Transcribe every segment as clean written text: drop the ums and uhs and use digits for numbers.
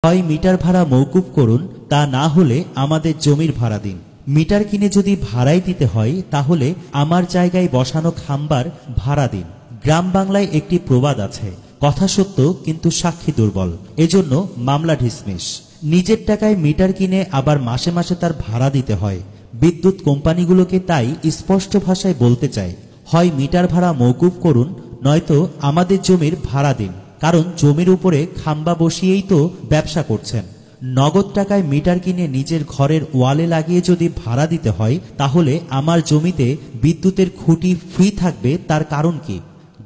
হয় মিটার ভাড়া মওকুফ করুন, তা না হলে আমাদের জমির ভাড়া দিন। মিটার কিনে যদি ভাড়াই দিতে হয় তাহলে আমার জায়গায় বসানো খাম্বার ভাড়া দিন। গ্রাম বাংলায় একটি প্রবাদ আছে, কথা সত্য কিন্তু সাক্ষী দুর্বল, এজন্য মামলা ডিসমিস। নিজের টাকায় মিটার কিনে আবার মাসে মাসে তার ভাড়া দিতে হয়। বিদ্যুৎ কোম্পানিগুলোকে তাই স্পষ্ট ভাষায় বলতে চাই, হয় মিটার ভাড়া মওকুফ করুন, নয়তো আমাদের জমির ভাড়া দিন। কারণ জমির উপরে খাম্বা বসিয়েই তো ব্যবসা করছেন। নগদ টাকায় মিটার কিনে নিজের ঘরের ওয়ালে লাগিয়ে যদি ভাড়া দিতে হয় তাহলে আমার জমিতে বিদ্যুতের খুঁটি ফ্রি থাকবে, তার কারণ কি?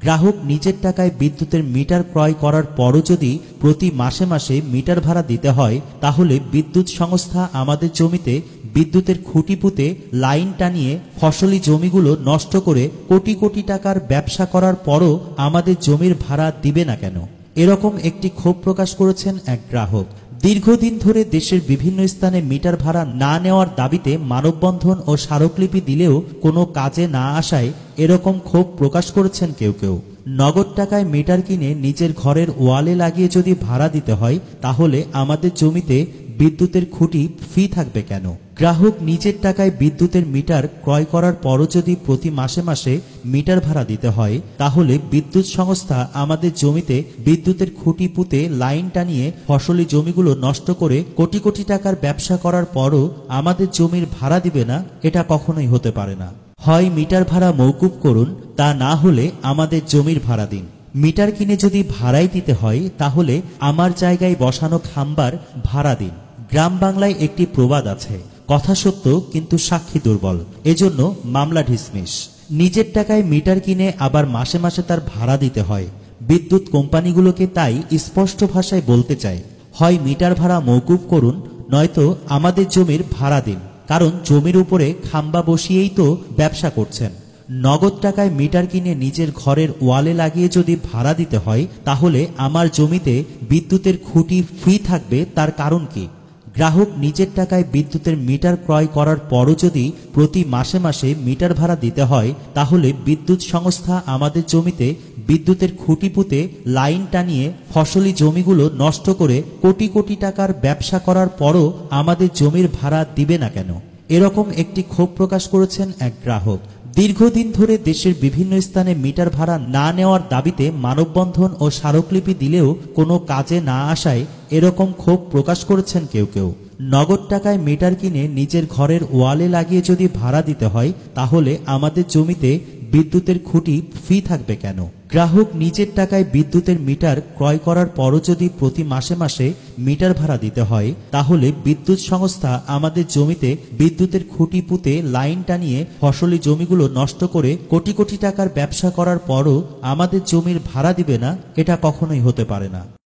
গ্রাহক নিজের টাকায় বিদ্যুতের মিটার ক্রয় করার পরও যদি প্রতি মাসে মাসে মিটার ভাড়া দিতে হয় তাহলে বিদ্যুৎ সংস্থা আমাদের জমিতে বিদ্যুতের খুঁটি পুঁতে লাইন টানিয়ে ফসলি জমিগুলো নষ্ট করে কোটি কোটি টাকার ব্যবসা করার পরও আমাদের জমির ভাড়া দিবে না কেন? এরকম একটি ক্ষোভ প্রকাশ করেছেন এক গ্রাহক। দীর্ঘদিন ধরে দেশের বিভিন্ন স্থানে মিটার ভাড়া না নেওয়ার দাবিতে মানববন্ধন ও স্মারকলিপি দিলেও কোনো কাজে না আসায় এরকম ক্ষোভ প্রকাশ করেছেন কেউ কেউ। নগদ টাকায় মিটার কিনে নিজের ঘরের ওয়ালে লাগিয়ে যদি ভাড়া দিতে হয় তাহলে আমাদের জমিতে বিদ্যুতের খুঁটি ফ্রি থাকবে কেন? গ্রাহক নিজের টাকায় বিদ্যুতের মিটার ক্রয় করার পরও যদি প্রতি মাসে মাসে মিটার ভাড়া দিতে হয় তাহলে বিদ্যুৎ সংস্থা আমাদের জমিতে বিদ্যুতের খুঁটি পুঁতে লাইন টানিয়ে ফসলি জমিগুলো নষ্ট করে কোটি কোটি টাকার ব্যবসা করার পরও আমাদের জমির ভাড়া দিবে না, এটা কখনোই হতে পারে না। হয় মিটার ভাড়া মওকুফ করুন, তা না হলে আমাদের জমির ভাড়া দিন। মিটার কিনে যদি ভাড়াই দিতে হয় তাহলে আমার জায়গায় বসানো খাম্বার ভাড়া দিন। গ্রাম বাংলায় একটি প্রবাদ আছে, কথা সত্য কিন্তু সাক্ষী দুর্বল, এজন্য মামলা ডিসমিস। নিজের টাকায় মিটার কিনে আবার মাসে মাসে তার ভাড়া দিতে হয়। বিদ্যুৎ কোম্পানিগুলোকে তাই স্পষ্ট ভাষায় বলতে চাই, হয় মিটার ভাড়া মওকুফ করুন, নয়তো আমাদের জমির ভাড়া দিন। কারণ জমির উপরে খাম্বা বসিয়েই তো ব্যবসা করছেন। নগদ টাকায় মিটার কিনে নিজের ঘরের ওয়ালে লাগিয়ে যদি ভাড়া দিতে হয় তাহলে আমার জমিতে বিদ্যুতের খুঁটি ফ্রি থাকবে, তার কারণ কি? গ্রাহক নিজের টাকায় বিদ্যুতের মিটার ক্রয় করার পরও যদি প্রতি মাসে মাসে মিটার ভাড়া দিতে হয় তাহলে বিদ্যুৎ সংস্থা আমাদের জমিতে বিদ্যুতের খুঁটি পুঁতে লাইন টানিয়ে ফসলি জমিগুলো নষ্ট করে কোটি কোটি টাকার ব্যবসা করার পরও আমাদের জমির ভাড়া দিবে না কেন? এরকম একটি ক্ষোভ প্রকাশ করেছেন এক গ্রাহক। দীর্ঘদিন ধরে দেশের বিভিন্ন স্থানে মিটার ভাড়া না নেওয়ার দাবিতে মানববন্ধন ও স্মারকলিপি দিলেও কোনো কাজে না আসায় এরকম ক্ষোভ প্রকাশ করেছেন কেউ কেউ। নগদ টাকায় মিটার কিনে নিজের ঘরের ওয়ালে লাগিয়ে যদি ভাড়া দিতে হয় তাহলে আমাদের জমিতে বিদ্যুতের খুঁটি ফ্রি থাকবে কেন? গ্রাহক নিজের টাকায় বিদ্যুতের মিটার ক্রয় করার পরও যদি প্রতি মাসে মাসে মিটার ভাড়া দিতে হয় তাহলে বিদ্যুৎ সংস্থা আমাদের জমিতে বিদ্যুতের খুঁটি পুঁতে লাইন টানিয়ে ফসলি জমিগুলো নষ্ট করে কোটি কোটি টাকার ব্যবসা করার পরও আমাদের জমির ভাড়া দিবে না, এটা কখনোই হতে পারে না।